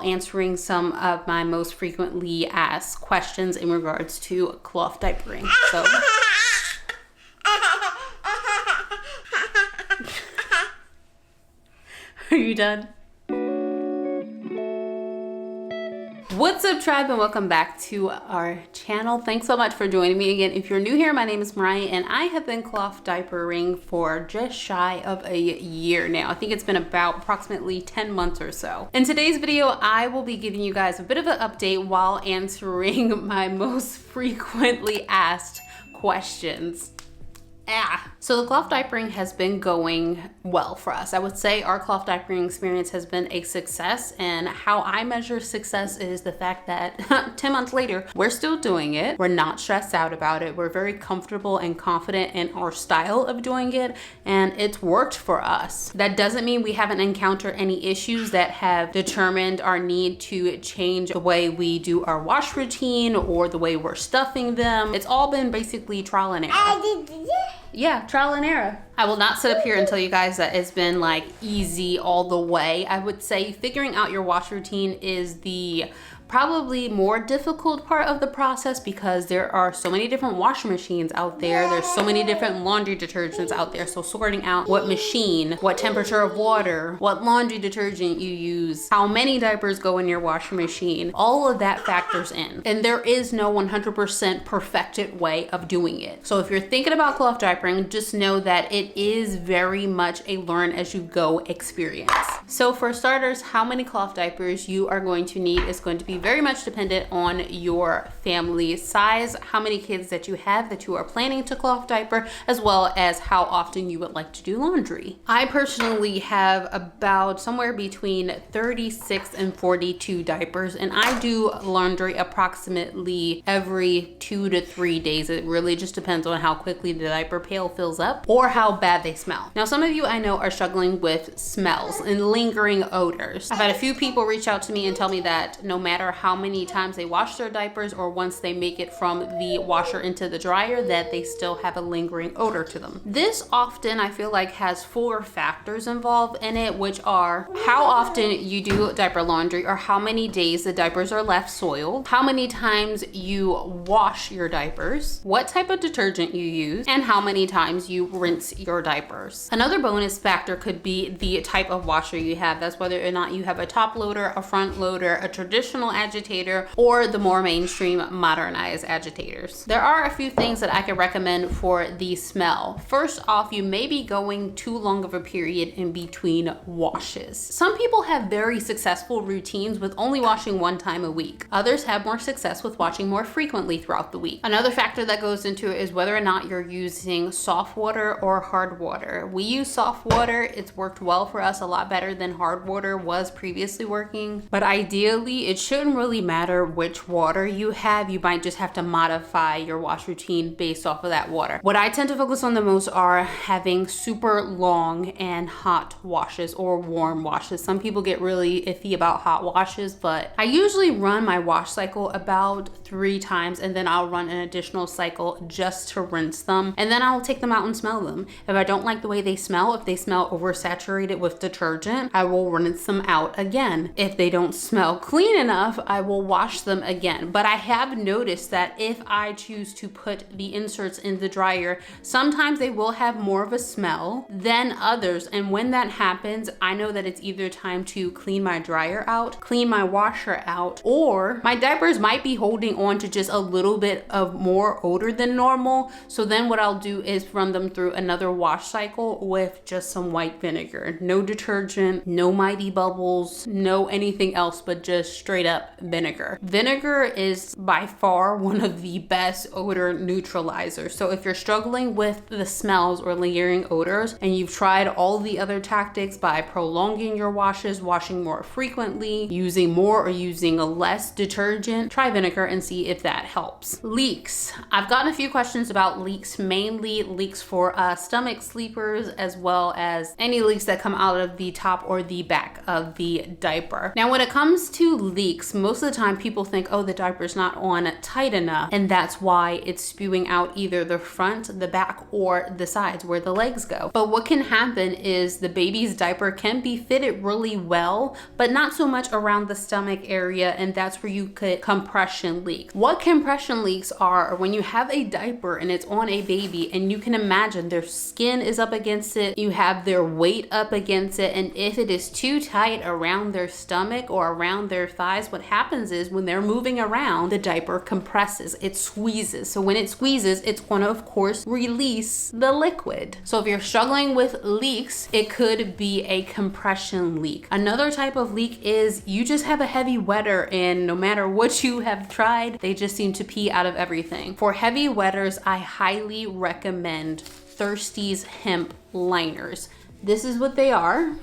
answering some of my most frequently asked questions in regards to cloth diapering. So are you done? What's up, tribe, and welcome back to our channel. Thanks so much for joining me again. If you're new here, my name is Mariah and I have been cloth diapering for just shy of a year now. I think it's been about approximately 10 months or so. In today's video, I will be giving you guys a bit of an update while answering my most frequently asked questions. So the cloth diapering has been going well for us. I would say our cloth diapering experience has been a success, and how I measure success is the fact that 10 months later, we're still doing it. We're not stressed out about it. We're very comfortable and confident in our style of doing it, and it's worked for us. That doesn't mean we haven't encountered any issues that have determined our need to change the way we do our wash routine or the way we're stuffing them. It's all been basically trial and error. Yeah, trial and error. I will not sit up here and tell you guys that it's been like easy all the way. I would say figuring out your wash routine is the probably more difficult part of the process, because there are so many different washing machines out there. There's so many different laundry detergents out there. So sorting out what machine, what temperature of water, what laundry detergent you use, how many diapers go in your washing machine, all of that factors in. And there is no 100% perfected way of doing it. So if you're thinking about cloth diapering, just know that it is very much a learn as you go experience. So for starters, how many cloth diapers you are going to need is going to be very much dependent on your family size, how many kids that you have that you are planning to cloth diaper, as well as how often you would like to do laundry. I personally have about somewhere between 36 and 42 diapers, and I do laundry approximately every 2 to 3 days. It really just depends on how quickly the diaper pail fills up or how bad they smell. Now, some of you I know are struggling with smells and lingering odors. I've had a few people reach out to me and tell me that no matter how many times they wash their diapers or once they make it from the washer into the dryer, that they still have a lingering odor to them. This often, I feel like, has 4 factors involved in it, which are how often you do diaper laundry or how many days the diapers are left soiled, how many times you wash your diapers, what type of detergent you use, and how many times you rinse your diapers. Another bonus factor could be the type of washer you have. That's whether or not you have a top loader, a front loader, a traditional agitator, or the more mainstream modernized agitators. There are a few things that I could recommend for the smell. First off, you may be going too long of a period in between washes. Some people have very successful routines with only washing 1 time a week. Others have more success with washing more frequently throughout the week. Another factor that goes into it is whether or not you're using soft water or hard water. We use soft water. It's worked well for us, a lot better than hard water was previously working. But ideally, it shouldn't really matter which water you have. You might just have to modify your wash routine based off of that water. What I tend to focus on the most are having super long and hot washes or warm washes. Some people get really iffy about hot washes, but I usually run my wash cycle about 3 times, and then I'll run an additional cycle just to rinse them, and then I'll take them out and smell them. If I don't like the way they smell, if they smell oversaturated with detergent, I will rinse them out again. If they don't smell clean enough, I will wash them again. But I have noticed that if I choose to put the inserts in the dryer, sometimes they will have more of a smell than others. And when that happens, I know that it's either time to clean my dryer out, clean my washer out, or my diapers might be holding on to just a little bit of more odor than normal. So then what I'll do is run them through another wash cycle with just some white vinegar. No detergent, no Mighty Bubbles, no anything else, but just straight up vinegar. Vinegar is by far one of the best odor neutralizers. So if you're struggling with the smells or lingering odors and you've tried all the other tactics by prolonging your washes, washing more frequently, using more or using less detergent, try vinegar and see if that helps. Leaks. I've gotten a few questions about leaks, mainly leaks for stomach stomach sleepers, as well as any leaks that come out of the top or the back of the diaper. Now, when it comes to leaks, most of the time people think, oh, the diaper's not on tight enough, and that's why it's spewing out either the front, the back, or the sides where the legs go. But what can happen is the baby's diaper can be fitted really well, but not so much around the stomach area, and that's where you could compression leak. What compression leaks are when you have a diaper and it's on a baby, and you can imagine their skin is up against it, you have their weight up against it, and if it is too tight around their stomach or around their thighs, what happens is when they're moving around, the diaper compresses, it squeezes. So when it squeezes, it's going to, of course, release the liquid. So if you're struggling with leaks, it could be a compression leak. Another type of leak is you just have a heavy wetter, and no matter what you have tried, they just seem to pee out of everything. For heavy wetters, I highly recommend Thirsties hemp liners. This is what they are.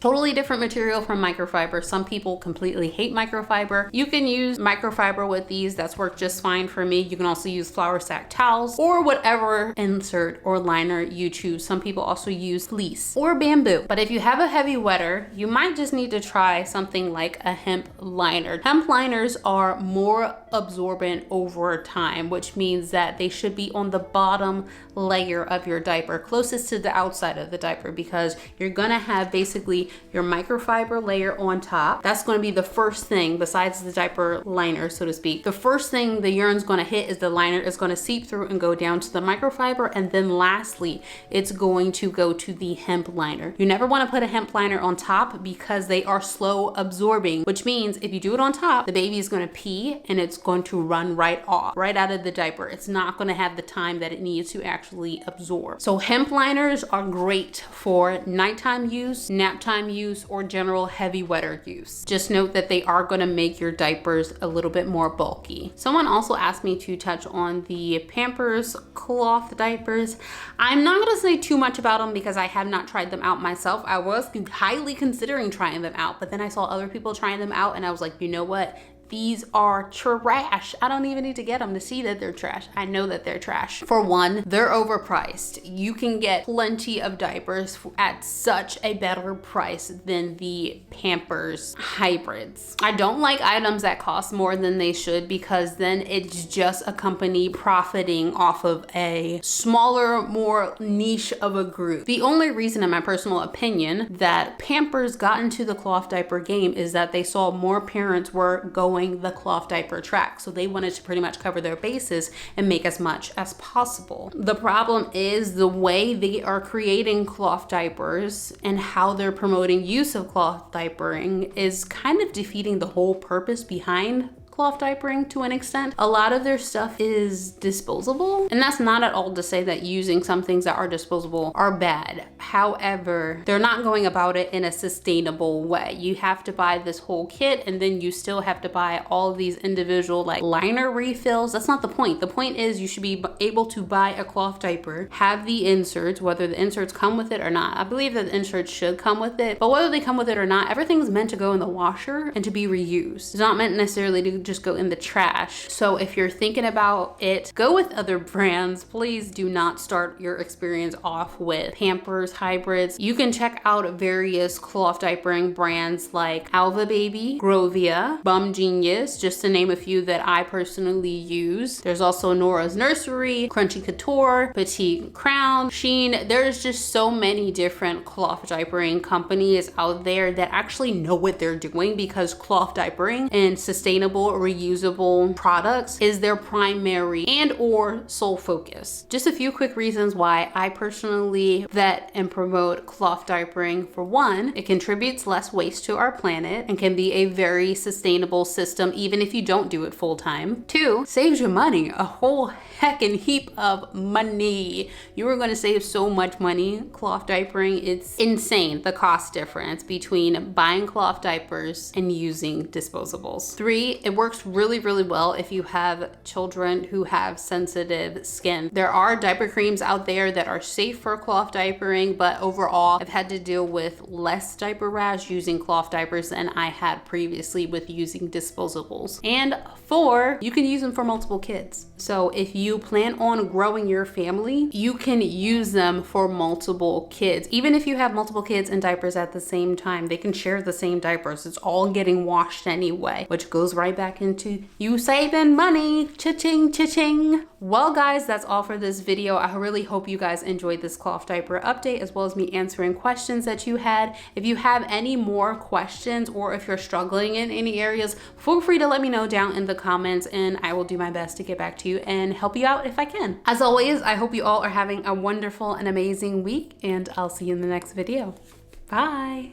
Totally different material from microfiber. Some people completely hate microfiber. You can use microfiber with these. That's worked just fine for me. You can also use flour sack towels or whatever insert or liner you choose. Some people also use fleece or bamboo. But if you have a heavy wetter, you might just need to try something like a hemp liner. Hemp liners are more absorbent over time, which means that they should be on the bottom layer of your diaper, closest to the outside of the diaper, because you're gonna have basically your microfiber layer on top. That's going to be the first thing besides the diaper liner, so to speak. The first thing the urine's going to hit is the liner is going to seep through and go down to the microfiber, and then lastly, it's going to go to the hemp liner. You never want to put a hemp liner on top because they are slow absorbing, which means if you do it on top, the baby is going to pee and it's going to run right off, right out of the diaper. It's not going to have the time that it needs to actually absorb. So hemp liners are great for nighttime use, nap time use, or general heavy wetter use. Just note that they are going to make your diapers a little bit more bulky. Someone also asked me to touch on the Pampers cloth diapers. I'm not going to say too much about them because I have not tried them out myself. I was highly considering trying them out, but then I saw other people trying them out and I was like, you know what? These are trash. I don't even need to get them to see that they're trash. I know that they're trash. For one, they're overpriced. You can get plenty of diapers at such a better price than the Pampers hybrids. I don't like items that cost more than they should, because then it's just a company profiting off of a smaller, more niche of a group. The only reason, in my personal opinion, that Pampers got into the cloth diaper game is that they saw more parents were going the cloth diaper track. So they wanted to pretty much cover their bases and make as much as possible. The problem is the way they are creating cloth diapers and how they're promoting use of cloth diapering is kind of defeating the whole purpose behind cloth diapering to an extent. A lot of their stuff is disposable, and that's not at all to say that using some things that are disposable are bad. However, they're not going about it in a sustainable way. You have to buy this whole kit, and then you still have to buy all of these individual like liner refills. That's not the point. The point is you should be able to buy a cloth diaper, have the inserts, whether the inserts come with it or not. I believe that the inserts should come with it, but whether they come with it or not, everything's meant to go in the washer and to be reused. It's not meant necessarily to just go in the trash. So if you're thinking about it, go with other brands. Please do not start your experience off with Pampers hybrids. You can check out various cloth diapering brands like Alva Baby, Grovia, Bum Genius, just to name a few that I personally use. There's also Nora's Nursery, Crunchy Couture, Petite Crown, Sheen. There's just so many different cloth diapering companies out there that actually know what they're doing, because cloth diapering and sustainable reusable products is their primary and or sole focus. Just a few quick reasons why I personally vet and promote cloth diapering. For one, it contributes less waste to our planet and can be a very sustainable system even if you don't do it full time. Two, saves you money, a whole heckin' heap of money. You are going to save so much money cloth diapering. It's insane, the cost difference between buying cloth diapers and using disposables. Three, it works really, really well if you have children who have sensitive skin. There are diaper creams out there that are safe for cloth diapering, but overall, I've had to deal with less diaper rash using cloth diapers than I had previously with using disposables. And 4, you can use them for multiple kids. So if you plan on growing your family, you can use them for multiple kids. Even if you have multiple kids in diapers at the same time, they can share the same diapers. It's all getting washed anyway, which goes right back into you saving money. Cha-ching, cha-ching. Well, guys, that's all for this video. I really hope you guys enjoyed this cloth diaper update, as well as me answering questions that you had. If you have any more questions, or if you're struggling in any areas, feel free to let me know down in the comments, and I will do my best to get back to you and help you out if I can. As always, I hope you all are having a wonderful and amazing week, and I'll see you in the next video. Bye.